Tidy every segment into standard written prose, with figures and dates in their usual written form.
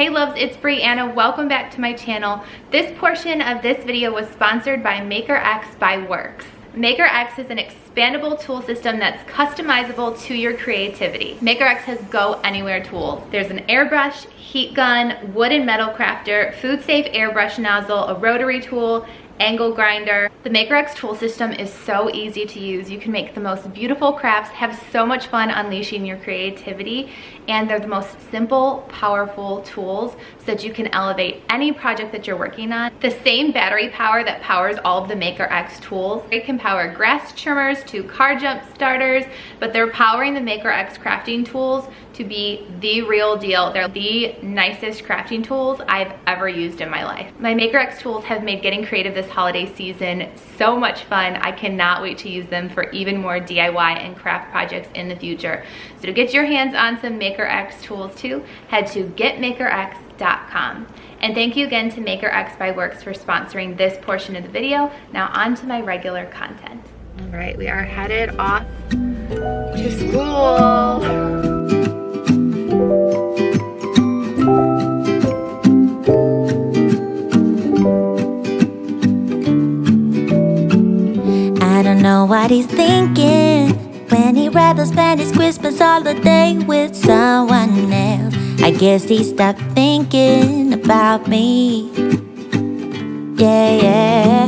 Hey loves, it's Brianna. Welcome back to my channel. This portion of this video was sponsored by MakerX by Works. MakerX is an expandable tool system that's customizable to your creativity. MakerX has go anywhere tools. There's an airbrush, heat gun, wood and metal crafter, food safe airbrush nozzle, a rotary tool, angle grinder. The MakerX tool system is so easy to use. You can make the most beautiful crafts, have so much fun unleashing your creativity, and they're the most simple, powerful tools so that you can elevate any project that you're working on. The same battery power that powers all of the MakerX tools. It can power grass trimmers to car jump starters, but they're powering the MakerX crafting tools to be the real deal. They're the nicest crafting tools I've ever used in my life. My MakerX tools have made getting creative this holiday season so much fun. I cannot wait to use them for even more DIY and craft projects in the future. So to get your hands on some MakerX tools too, head to getmakerx.com. And thank you again to MakerX by Works for sponsoring this portion of the video. Now on to my regular content. All right, we are headed off to school. I don't know what he's thinking when he'd rather spend his Christmas holiday with someone else. I guess he stopped thinking about me. Yeah.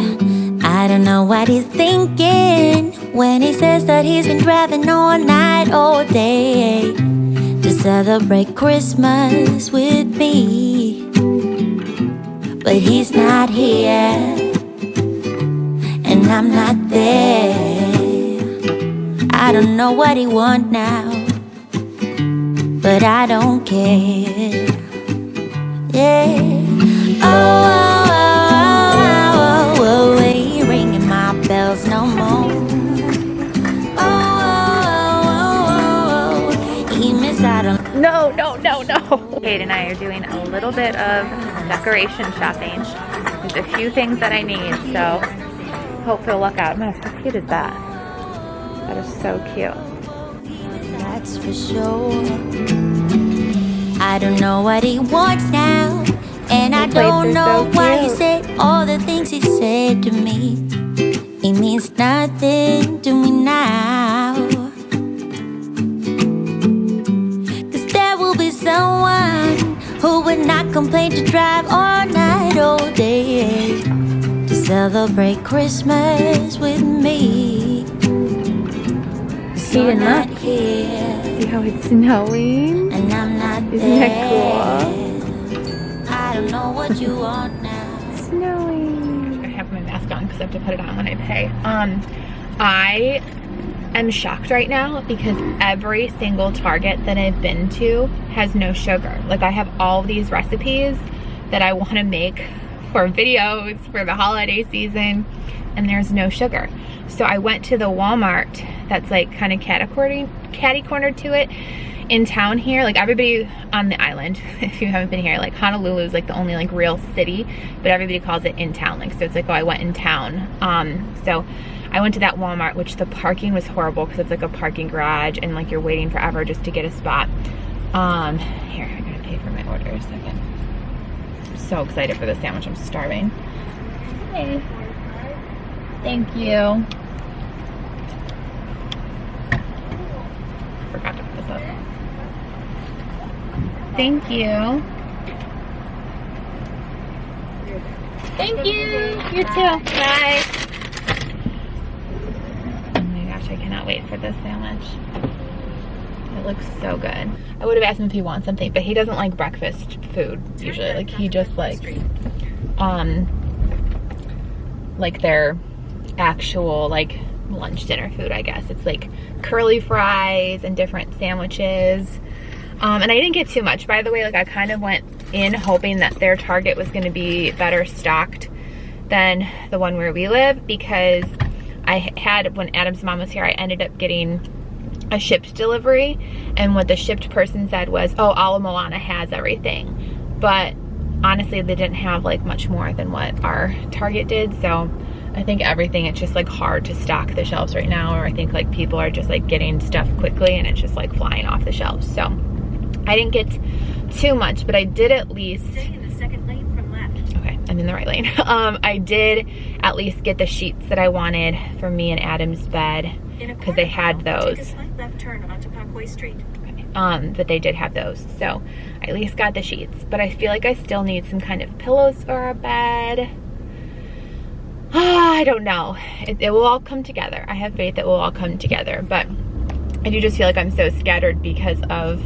I don't know what he's thinking when he says that he's been driving all night, all day to celebrate Christmas with me. But he's not here, and I'm not there. I don't know what he wants now, but I don't care. Yeah. Oh, ain't ringing my bells no more. He missed out on. No. Kate and I are doing a little bit of decoration shopping. There's a few things that I need, so hope it'll luck out. Man, how cute is that? That is so cute. That's for sure. I don't know what he wants now, and I don't know why he said all the things he said to me. It means nothing to me now, 'cause there will be someone who would not complain to drive all night, all day to celebrate Christmas with me. So I'm not here. See how it's snowing? And I'm not Isn't there. that cool? I don't know what you want now. Snowing. I have my mask on because I have to put it on when I pay. I am shocked right now because every single Target that I've been to has no sugar. Like, I have all these recipes that I want to make for videos for the holiday season, and there's no sugar. So I went to the Walmart that's like kind of catty-cornered to it in town here. Like, everybody on the island, if you haven't been here, like Honolulu is like the only like real city, but everybody calls it in town. Like, so it's like, oh, I went in town. So I went to that Walmart, which the parking was horrible because it's like a parking garage and like you're waiting forever just to get a spot. Here, I gotta pay for my order a second. I'm so excited for this sandwich, I'm starving. Hey. Thank you. Forgot to put this up. Thank you. Thank you. You too. Bye. Oh my gosh, I cannot wait for this sandwich. It looks so good. I would have asked him if he wants something, but he doesn't like breakfast food usually. Like, he just likes like their actual like lunch dinner food, I guess. It's like curly fries and different sandwiches. And I didn't get too much, by the way. Like, I kind of went in hoping that their Target was going to be better stocked than the one where we live, because I had, when Adam's mom was here, I ended up getting a shipped delivery, and what the shipped person said was, oh, Ala Moana has everything. But honestly, they didn't have like much more than what our Target did. So I think everything, it's just like hard to stock the shelves right now, or I think like people are just like getting stuff quickly and it's just like flying off the shelves. So I didn't get too much, but I did at least... Stay in the second lane from left. Okay, I'm in the right lane. I did at least get the sheets that I wanted for me and Adam's bed, because they had those. Take a slight left turn onto Parkway Street. But they did have those, so I at least got the sheets. But I feel like I still need some kind of pillows for our bed. I don't know. It will all come together. I have faith it will all come together, but I do just feel like I'm so scattered because of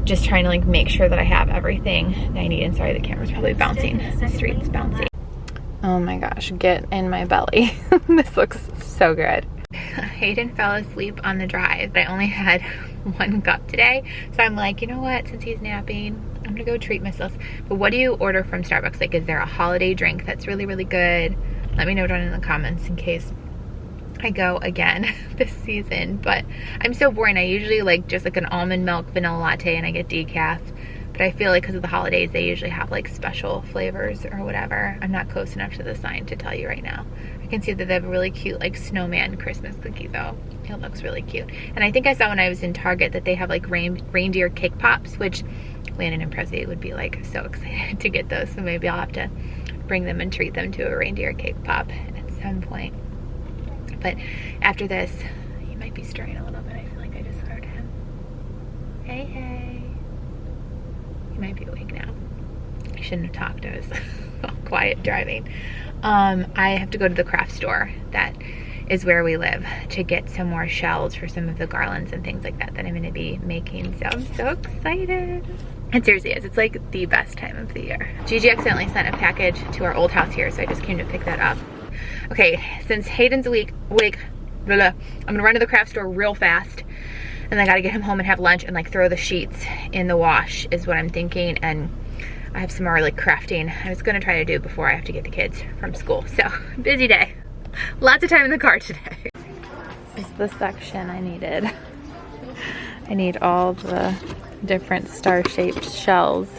just trying to like make sure that I have everything that I need. And sorry, the camera's probably bouncing. The street's bouncy. Oh my gosh, get in my belly. This looks so good. Hayden fell asleep on the drive, but I only had 1 cup today. So I'm like, you know what, since he's napping, I'm gonna go treat myself. But what do you order from Starbucks? Like, is there a holiday drink that's really, really good? Let me know down in the comments in case I go again this season. But I'm so boring. I usually like just like an almond milk vanilla latte and I get decaf. But I feel like because of the holidays, they usually have like special flavors or whatever. I'm not close enough to the sign to tell you right now. I can see that they have a really cute like snowman Christmas cookie though. It looks really cute. And I think I saw when I was in Target that they have like reindeer cake pops, which Landon and Prezi would be like so excited to get those. So maybe I'll have to bring them and treat them to a reindeer cake pop at some point. But after this, he might be stirring a little bit. I feel like I just heard him. Hey, hey. He might be awake now. I shouldn't have talked. I was all quiet driving. I have to go to the craft store that is where we live to get some more shells for some of the garlands and things like that that I'm going to be making. So I'm so excited. It seriously is. It's like the best time of the year. Gigi accidentally sent a package to our old house here, so I just came to pick that up. Okay, since Hayden's awake, I'm gonna run to the craft store real fast, and I gotta get him home and have lunch and like throw the sheets in the wash is what I'm thinking. And I have some more like crafting I was gonna try to do before I have to get the kids from school. So busy day. Lots of time in the car today. This is the section I needed. I need all the different star-shaped shells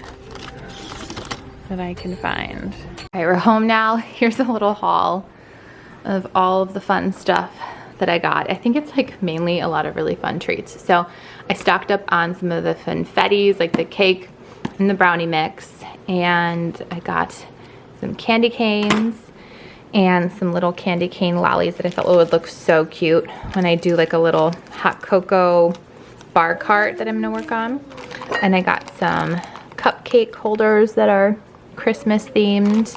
that I can find. Okay, we're home now. Here's a little haul of all of the fun stuff that I got. I think it's like mainly a lot of really fun treats. So I stocked up on some of the funfettis, like the cake and the brownie mix, and I got some candy canes and some little candy cane lollies that I thought would look so cute when I do like a little hot cocoa bar cart that I'm gonna work on. And I got some cupcake holders that are Christmas themed,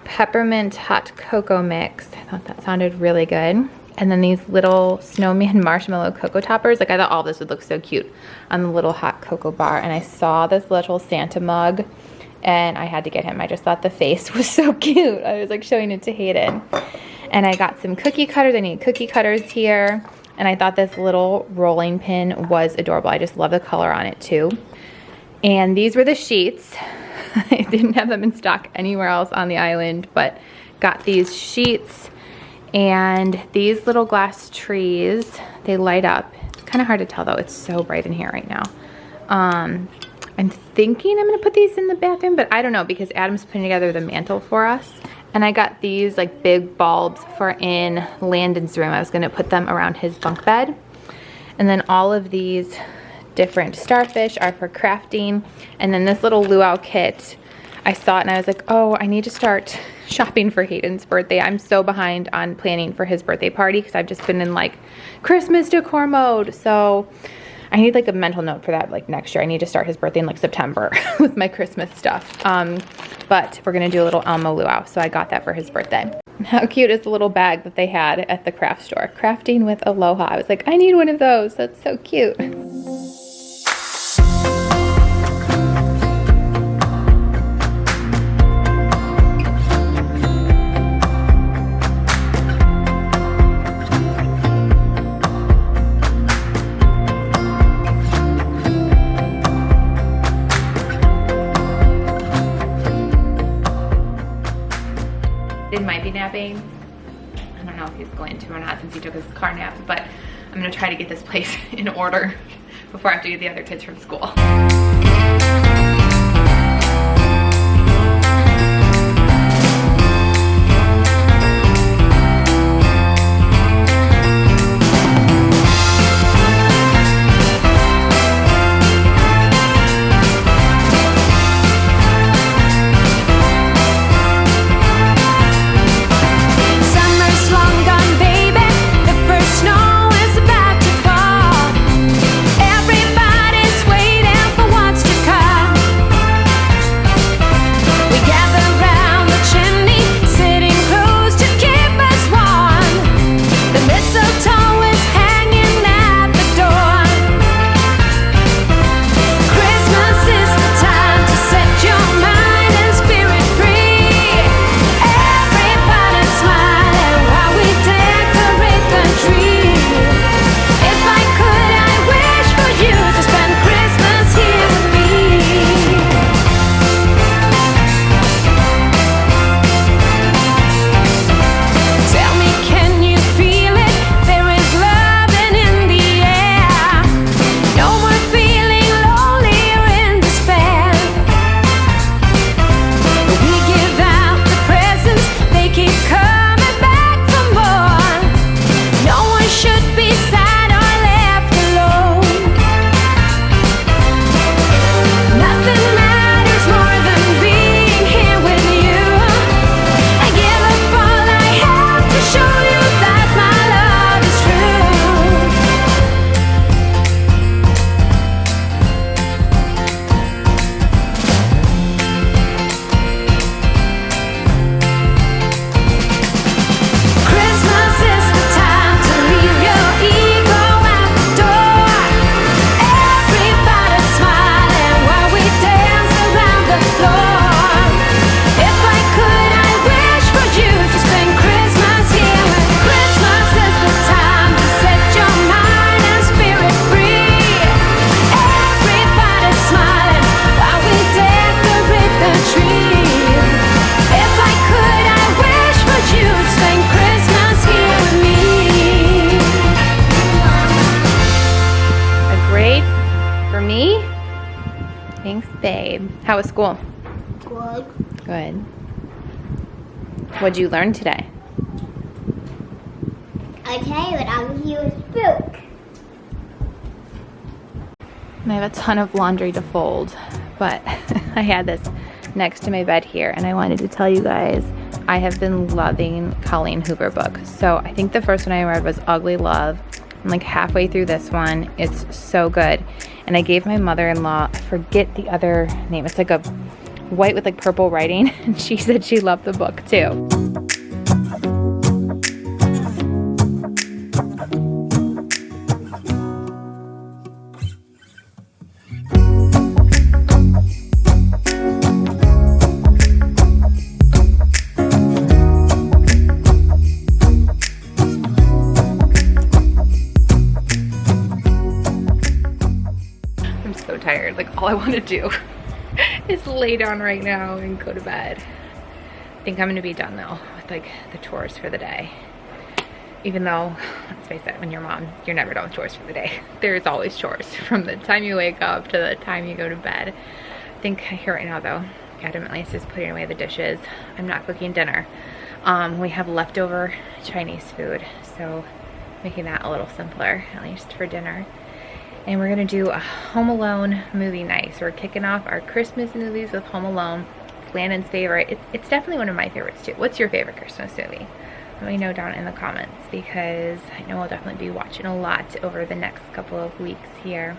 peppermint hot cocoa mix. I thought that sounded really good. And then these little snowman marshmallow cocoa toppers. Like I thought all this would look so cute on the little hot cocoa bar. And I saw this little Santa mug and I had to get him. I just thought the face was so cute. I was like showing it to Hayden. And I got some cookie cutters. I need cookie cutters here. And I thought this little rolling pin was adorable. I just love the color on it too. And these were the sheets. I didn't have them in stock anywhere else on the island, but got these sheets and these little glass trees. They light up. It's kind of hard to tell though. It's so bright in here right now. I'm thinking I'm gonna put these in the bathroom, but I don't know because Adam's putting together the mantle for us. And I got these like big bulbs for in Landon's room. I was gonna put them around his bunk bed. And then all of these different starfish are for crafting. And then this little luau kit, I saw it and I was like, oh, I need to start shopping for Hayden's birthday. I'm so behind on planning for his birthday party because I've just been in like Christmas decor mode. So I need like a mental note for that like next year. I need to start his birthday in like September with my Christmas stuff. But we're gonna do a little Elmo luau. So I got that for his birthday. How cute is the little bag that they had at the craft store? Crafting with Aloha. I was like, I need one of those. That's so cute. Might be napping. I don't know if he's going to or not since he took his car nap, but I'm gonna try to get this place in order before I have to get the other kids from school. How was school? Good. Good. What'd you learn today? I tell you what, I'll give you a spook. I have a ton of laundry to fold, but I had this next to my bed here, and I wanted to tell you guys I have been loving Colleen Hoover books. So I think the first one I read was Ugly Love. I'm like halfway through this one. It's so good. And I gave my mother-in-law, I forget the other name, it's like a white with like purple writing, and she said she loved the book too. Tired. Like all I want to do is lay down right now and go to bed. I think I'm gonna be done though with like the chores for the day. Even though, let's face it, when you're mom, you're never done with chores for the day. There's always chores from the time you wake up to the time you go to bed. I think here right now though, adamantly it's just putting away the dishes. I'm not cooking dinner. We have leftover Chinese food, so making that a little simpler, at least for dinner. And we're gonna do a Home Alone movie night. So we're kicking off our Christmas movies with Home Alone. It's Landon's favorite. It's definitely one of my favorites too. What's your favorite Christmas movie? Let me know down in the comments, because I know I'll definitely be watching a lot over the next couple of weeks here.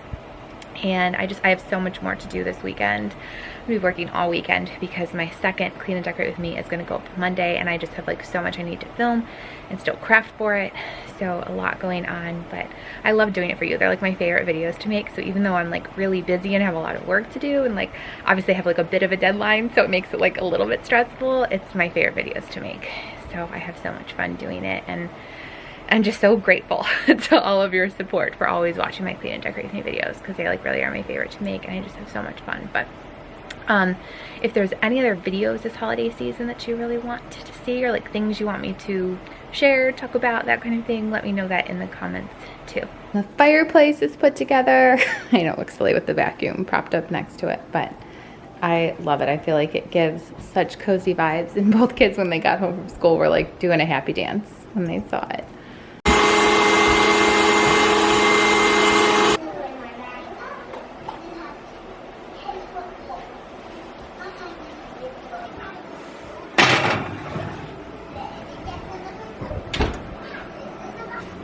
And I have so much more to do this weekend. I'm gonna be working all weekend because my second Clean and Decorate with me is gonna go up Monday, and I just have like so much I need to film and still craft for it. So a lot going on, but I love doing it for you. They're like my favorite videos to make. So even though I'm like really busy and have a lot of work to do, and like obviously I have like a bit of a deadline, so it makes it like a little bit stressful, it's my favorite videos to make. So I have so much fun doing it, and I'm just so grateful to all of your support for always watching my Clean and Decorate with me videos, because they like really are my favorite to make, and I just have so much fun. But if there's any other videos this holiday season that you really want to see, or like things you want me to share, talk about, that kind of thing, let me know that in the comments too. The fireplace is put together. I know it looks silly with the vacuum propped up next to it, but I love it. I feel like it gives such cozy vibes, and both kids when they got home from school were like doing a happy dance when they saw it.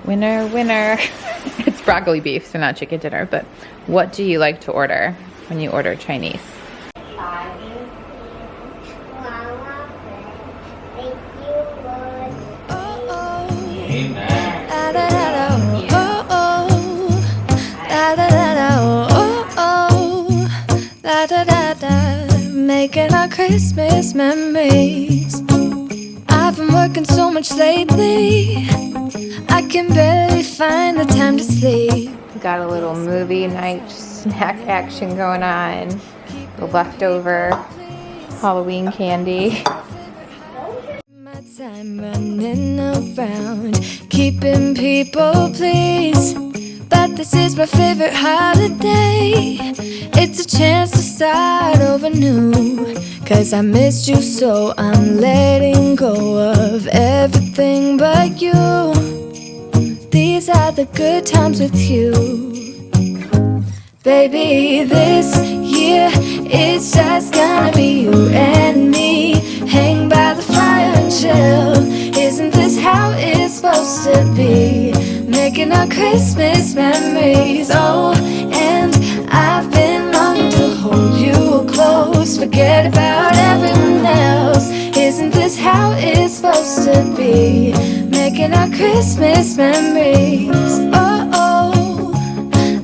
Winner, winner. It's broccoli beef, so not chicken dinner, but what do you like to order when you order Chinese? Making our Christmas memories. I've been working so much lately, I can barely find the time to sleep. Got a little movie night snack action going on. The leftover Halloween candy. My time running around, keeping people pleased. But this is my favorite holiday. It's a chance to start over new. 'Cause I missed you, so I'm letting go of everything but you. These are the good times with you. Baby, this year it's just gonna be you and me. Hang by the fire and chill. Isn't this how it's supposed to be? Making our Christmas memories. Oh, and I've been longing to hold you close. Forget about everyone else. Isn't this how it's supposed to be? Making our Christmas memories. Oh, oh,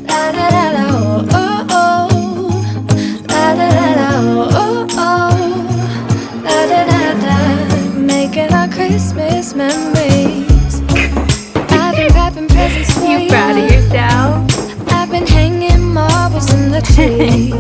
la da da da, oh, oh, la da da da, oh, oh, la da da da. Making our Christmas memories. I've been wrapping presents for you. You proud of yourself? I've been hanging marbles in the tree.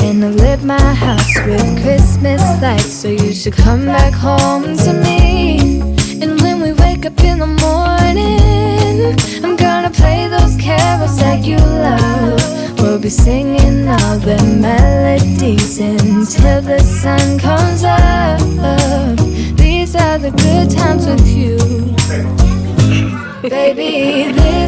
And I've lit my house with Christmas lights. So you should come back home to me. And when we wake up in the morning, I'm gonna play those carols that you love. We'll be be singing all the melodies until the sun comes up. These are the good times with you. Baby, this